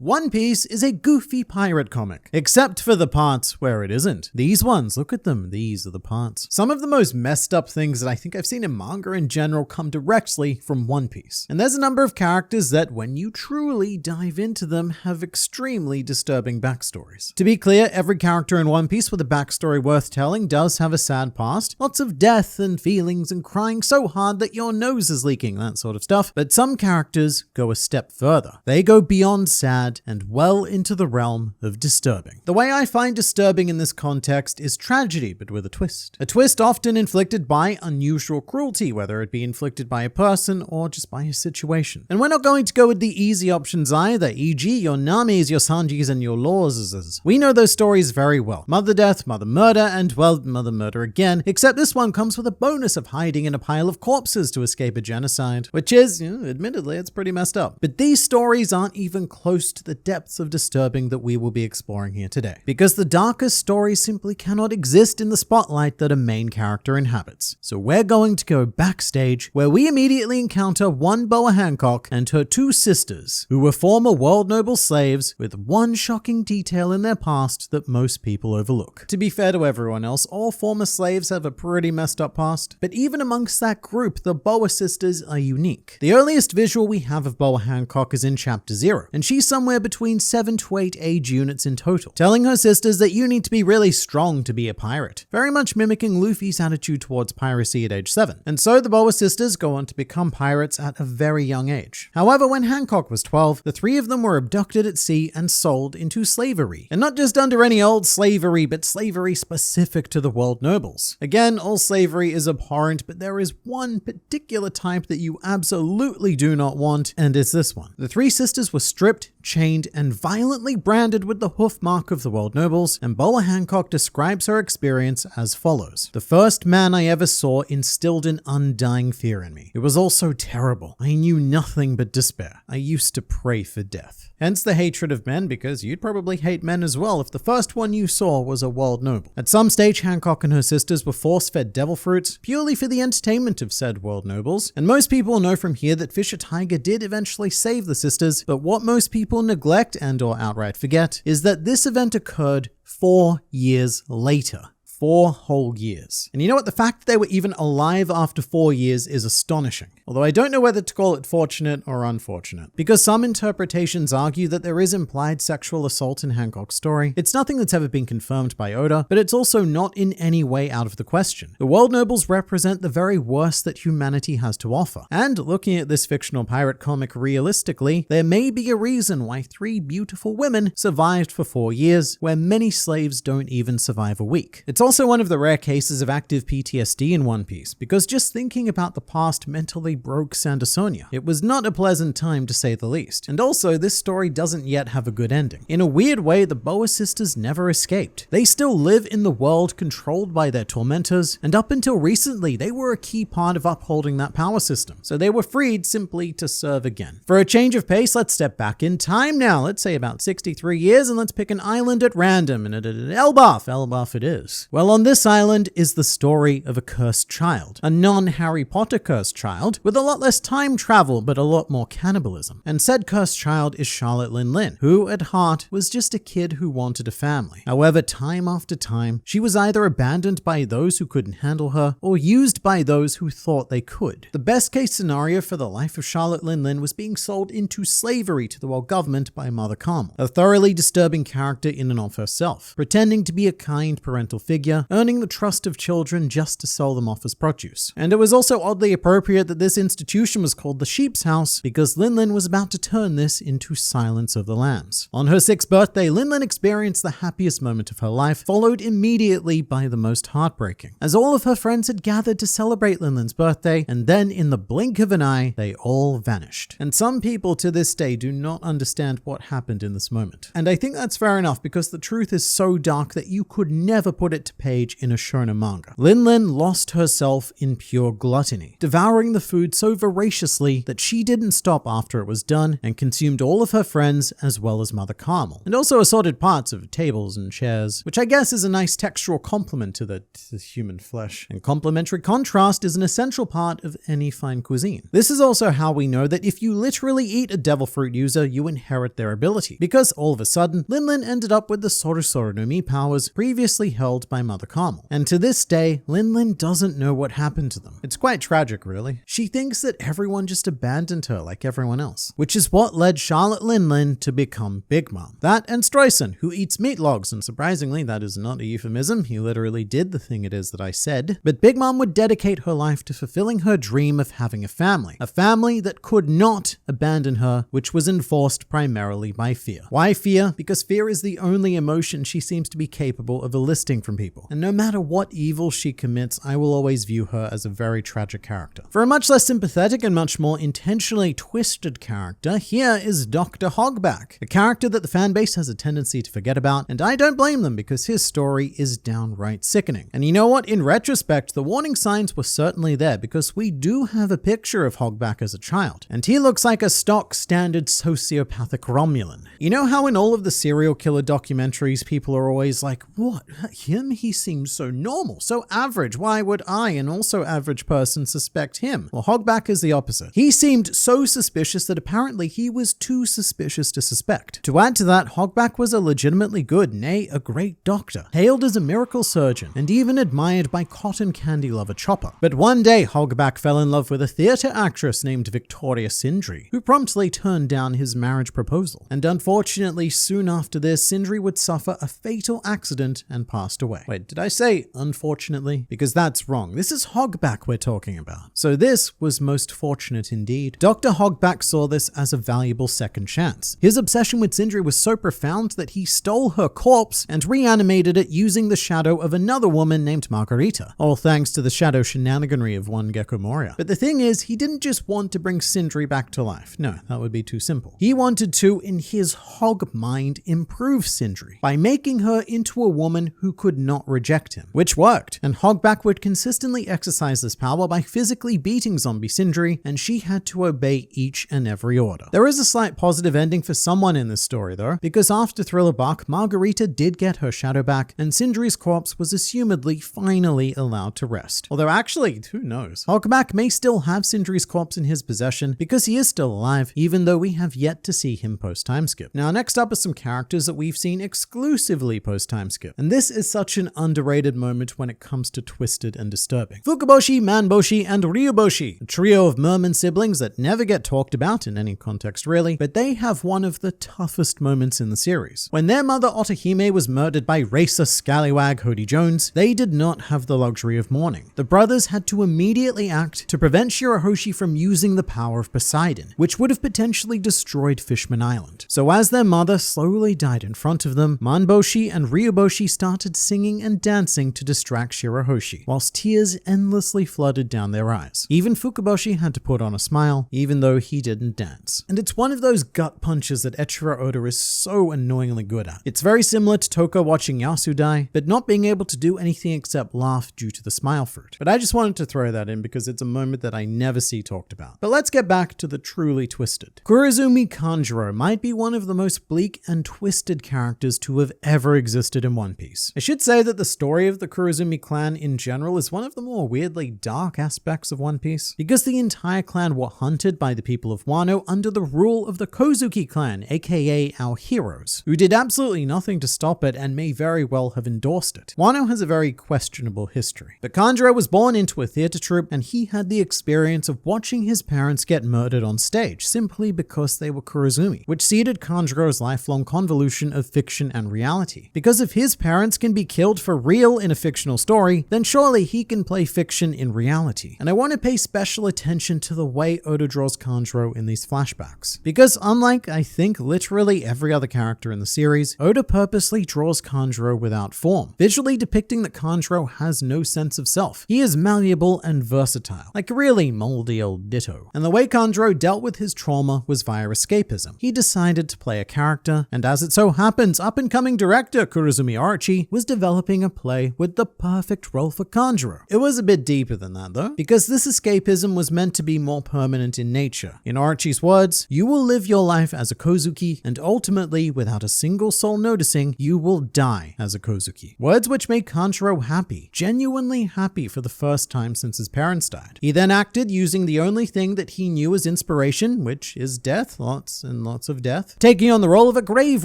One Piece is a goofy pirate comic, except for the parts where it isn't. These ones, look at them, these are the parts. Some of the most messed up things that I think I've seen in manga in general come directly from One Piece. And there's a number of characters that, when you truly dive into them, have extremely disturbing backstories. To be clear, every character in One Piece with a backstory worth telling does have a sad past. Lots of death and feelings and crying so hard that your nose is leaking, that sort of stuff. But some characters go a step further. They go beyond sad and well into the realm of disturbing. The way I find disturbing in this context is tragedy, but with a twist. A twist often inflicted by unusual cruelty, whether it be inflicted by a person or just by a situation. And we're not going to go with the easy options either, e.g. your Namis, your Sanjis, and your Lawses. We know those stories very well. Mother death, mother murder, and well, mother murder again, except this one comes with a bonus of hiding in a pile of corpses to escape a genocide, which is, admittedly, it's pretty messed up. But these stories aren't even close to the depths of disturbing that we will be exploring here today, because the darkest stories simply cannot exist in the spotlight that a main character inhabits. So we're going to go backstage, where we immediately encounter one Boa Hancock and her two sisters, who were former world noble slaves with one shocking detail in their past that most people overlook. To be fair to everyone else, all former slaves have a pretty messed up past, but even amongst that group, the Boa sisters are unique. The earliest visual we have of Boa Hancock is in Chapter 0, and she's somewhere between 7 to 8 age units in total, telling her sisters that you need to be really strong to be a pirate, very much mimicking Luffy's attitude towards piracy at age 7. And so the Boa sisters go on to become pirates at a very young age. However, when Hancock was 12, the three of them were abducted at sea and sold into slavery. And not just under any old slavery, but slavery specific to the world nobles. Again, all slavery is abhorrent, but there is one particular type that you absolutely do not want, and it's this one. The three sisters were stripped, chained, and violently branded with the hoof mark of the world nobles, and Boa Hancock describes her experience as follows. The first man I ever saw instilled an undying fear in me. It was all so terrible. I knew nothing but despair. I used to pray for death. Hence the hatred of men, because you'd probably hate men as well if the first one you saw was a world noble. At some stage, Hancock and her sisters were force-fed devil fruits purely for the entertainment of said world nobles, and most people know from here that Fisher Tiger did eventually save the sisters, but what most people neglect and or outright forget is that this event occurred 4 years later. 4 whole years. And you know what? The fact that they were even alive after 4 years is astonishing. Although I don't know whether to call it fortunate or unfortunate, because some interpretations argue that there is implied sexual assault in Hancock's story. It's nothing that's ever been confirmed by Oda, but it's also not in any way out of the question. The world nobles represent the very worst that humanity has to offer. And looking at this fictional pirate comic realistically, there may be a reason why 3 beautiful women survived for 4 years, where many slaves don't even survive a week. It's also one of the rare cases of active PTSD in One Piece, because just thinking about the past mentally broke Sandersonia. It was not a pleasant time, to say the least. And also, this story doesn't yet have a good ending. In a weird way, the Boa sisters never escaped. They still live in the world controlled by their tormentors, and up until recently, they were a key part of upholding that power system. So they were freed simply to serve again. For a change of pace, let's step back in time now. Let's say about 63 years, and let's pick an island at random, and Elbaf it is. Well, on this island is the story of a cursed child, a non-Harry Potter cursed child, with a lot less time travel but a lot more cannibalism. And said cursed child is Charlotte Lin, who at heart was just a kid who wanted a family. However, time after time, she was either abandoned by those who couldn't handle her or used by those who thought they could. The best case scenario for the life of Charlotte Lin was being sold into slavery to the world government by Mother Carmel, a thoroughly disturbing character in and of herself, pretending to be a kind parental figure, earning the trust of children just to sell them off as produce. And it was also oddly appropriate that this institution was called the Sheep's House, because Lin was about to turn this into Silence of the Lambs. On her 6th birthday, Lin experienced the happiest moment of her life, followed immediately by the most heartbreaking, as all of her friends had gathered to celebrate Lin's birthday, and then in the blink of an eye, they all vanished. And some people to this day do not understand what happened in this moment. And I think that's fair enough, because the truth is so dark that you could never put it to page in a shonen manga. Lin lost herself in pure gluttony, devouring the food food so voraciously that she didn't stop after it was done and consumed all of her friends as well as Mother Carmel, and also assorted parts of tables and chairs, which I guess is a nice textural complement to the human flesh. And complementary contrast is an essential part of any fine cuisine. This is also how we know that if you literally eat a devil fruit user, you inherit their ability, because all of a sudden, Linlin ended up with the Sorosoro no Mi powers previously held by Mother Carmel. And to this day, Linlin doesn't know what happened to them. It's quite tragic, really. She thinks that everyone just abandoned her like everyone else, which is what led Charlotte Linlin to become Big Mom. That and Streisand, who eats meat logs, and surprisingly, that is not a euphemism. He literally did the thing it is that I said. But Big Mom would dedicate her life to fulfilling her dream of having a family that could not abandon her, which was enforced primarily by fear. Why fear? Because fear is the only emotion she seems to be capable of eliciting from people. And no matter what evil she commits, I will always view her as a very tragic character. For a much less sympathetic and much more intentionally twisted character, here is Dr. Hogback, a character that the fanbase has a tendency to forget about, and I don't blame them because his story is downright sickening. And you know what? In retrospect, the warning signs were certainly there because we do have a picture of Hogback as a child, and he looks like a stock standard sociopathic Romulan. You know how in all of the serial killer documentaries, people are always like, what? Him? He seems so normal, so average. Why would I, an also average person, suspect him? Well, Hogback is the opposite. He seemed so suspicious that apparently he was too suspicious to suspect. To add to that, Hogback was a legitimately good, nay, a great doctor, hailed as a miracle surgeon, and even admired by cotton candy lover Chopper. But one day, Hogback fell in love with a theater actress named Victoria Sindri, who promptly turned down his marriage proposal. And unfortunately, soon after this, Sindri would suffer a fatal accident and passed away. Wait, did I say unfortunately? Because that's wrong. This is Hogback we're talking about. So this was most fortunate indeed. Dr. Hogback saw this as a valuable second chance. His obsession with Sindri was so profound that he stole her corpse and reanimated it using the shadow of another woman named Margarita, all thanks to the shadow shenaniganry of one Gecko Moria. But the thing is, he didn't just want to bring Sindri back to life. No, that would be too simple. He wanted to, in his hog mind, improve Sindri by making her into a woman who could not reject him, which worked. And Hogback would consistently exercise this power by physically beating zombie Sindri, and she had to obey each and every order. There is a slight positive ending for someone in this story though, because after Thriller Bark, Margarita did get her shadow back, and Sindri's corpse was assumedly finally allowed to rest. Although actually, who knows? Hogback may still have Sindri's corpse in his possession because he is still alive, even though we have yet to see him post-timeskip. Now next up are some characters that we've seen exclusively post-timeskip, and this is such an underrated moment when it comes to twisted and disturbing. Fukaboshi, Manboshi, and Ryuboshi, a trio of merman siblings that never get talked about in any context really, but they have one of the toughest moments in the series. When their mother Otohime was murdered by racist scallywag Hody Jones, they did not have the luxury of mourning. The brothers had to immediately act to prevent Shirahoshi from using the power of Poseidon, which would have potentially destroyed Fishman Island. So as their mother slowly died in front of them, Manboshi and Ryuboshi started singing and dancing to distract Shirahoshi, whilst tears endlessly flooded down their eyes. Even Fukaboshi had to put on a smile, even though he didn't dance. And it's one of those gut punches that Eiichiro Oda is so annoyingly good at. It's very similar to Toko watching Yasu die, but not being able to do anything except laugh due to the smile fruit. But I just wanted to throw that in because it's a moment that I never see talked about. But let's get back to the truly twisted. Kurozumi Kanjuro might be one of the most bleak and twisted characters to have ever existed in One Piece. I should say that the story of the Kurozumi clan in general is one of the more weirdly dark aspects of One Piece, because the entire clan were hunted by the people of Wano under the rule of the Kozuki clan, aka our heroes, who did absolutely nothing to stop it and may very well have endorsed it. Wano has a very questionable history. But Kanjuro was born into a theater troupe, and he had the experience of watching his parents get murdered on stage simply because they were Kurozumi, which seeded Kanjuro's lifelong convolution of fiction and reality. Because if his parents can be killed for real in a fictional story, then surely he can play fiction in reality. And I want to pay special attention to the way Oda draws Kanjuro in these flashbacks. Because unlike, I think, literally every other character in the series, Oda purposely draws Kanjuro without form, visually depicting that Kanjuro has no sense of self. He is malleable and versatile, like a really moldy old ditto. And the way Kanjuro dealt with his trauma was via escapism. He decided to play a character, and as it so happens, up-and-coming director Kurozumi Archie was developing a play with the perfect role for Kanjuro. It was a bit deeper than that though, because this escapism escapism was meant to be more permanent in nature. In Orochi's words, "You will live your life as a Kozuki, and ultimately, without a single soul noticing, you will die as a Kozuki." Words which made Kanjuro happy, genuinely happy for the first time since his parents died. He then acted using the only thing that he knew as inspiration, which is death, lots and lots of death, taking on the role of a grave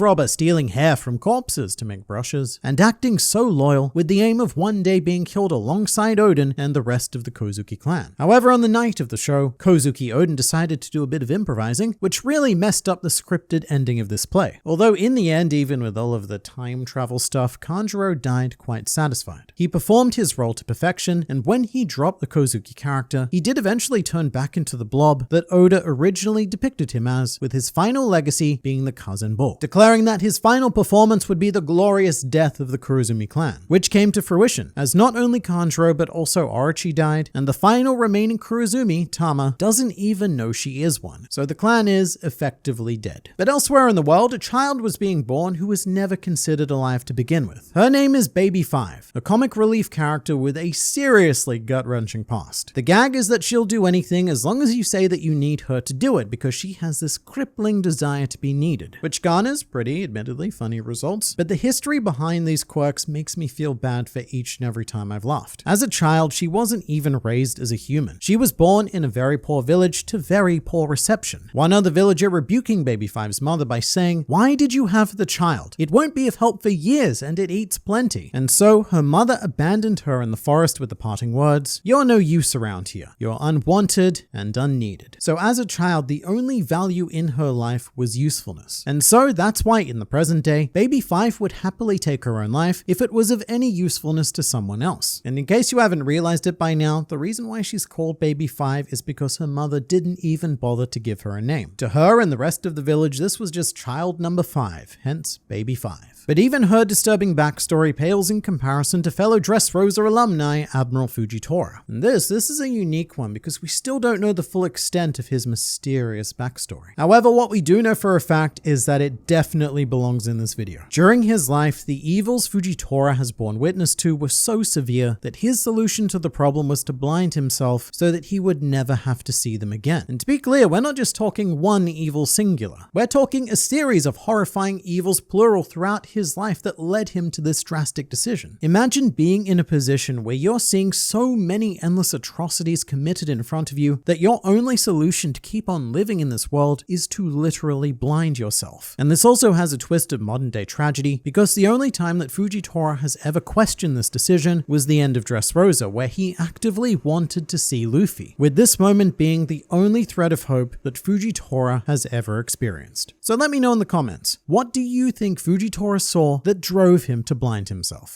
robber, stealing hair from corpses to make brushes, and acting so loyal with the aim of one day being killed alongside Odin and the rest of the Kozuki clan. However, on the night of the show, Kozuki Odin decided to do a bit of improvising, which really messed up the scripted ending of this play. Although in the end, even with all of the time travel stuff, Kanjuro died quite satisfied. He performed his role to perfection, and when he dropped the Kozuki character, he did eventually turn back into the blob that Oda originally depicted him as, with his final legacy being the cousin bull, declaring that his final performance would be the glorious death of the Kurozumi clan, which came to fruition, as not only Kanjuro but also Orochi died, and the final remaining Kurozumi, Tama, doesn't even know she is one, so the clan is effectively dead. But elsewhere in the world, a child was being born who was never considered alive to begin with. Her name is Baby 5, a comic relief character with a seriously gut-wrenching past. The gag is that she'll do anything as long as you say that you need her to do it, because she has this crippling desire to be needed, which garners pretty, admittedly, funny results, but the history behind these quirks makes me feel bad for each and every time I've laughed. As a child, she wasn't even raised as a human. She was born in a very poor village to very poor reception. One other villager rebuking Baby 5's mother by saying, "Why did you have the child? It won't be of help for years and it eats plenty." And so her mother abandoned her in the forest with the parting words, "You're no use around here. You're unwanted and unneeded." So as a child, the only value in her life was usefulness. And so that's why in the present day, Baby 5 would happily take her own life if it was of any usefulness to someone else. And in case you haven't realized it by now, the reason why she's called Baby 5 is because her mother didn't even bother to give her a name. To her and the rest of the village, this was just child number 5, hence Baby 5. But even her disturbing backstory pales in comparison to fellow Dressrosa alumni Admiral Fujitora. And this is a unique one because we still don't know the full extent of his mysterious backstory. However, what we do know for a fact is that it definitely belongs in this video. During his life, the evils Fujitora has borne witness to were so severe that his solution to the problem was to blind himself so that he would never have to see them again. And to be clear, we're not just talking one evil singular. We're talking a series of horrifying evils plural throughout his life that led him to this drastic decision. Imagine being in a position where you're seeing so many endless atrocities committed in front of you that your only solution to keep on living in this world is to literally blind yourself. And this also has a twist of modern day tragedy because the only time that Fujitora has ever questioned this decision was the end of Dressrosa, where he actively wanted to see Luffy, with this moment being the only thread of hope that Fujitora has ever experienced. So let me know in the comments, what do you think Fujitora saw that drove him to blind himself?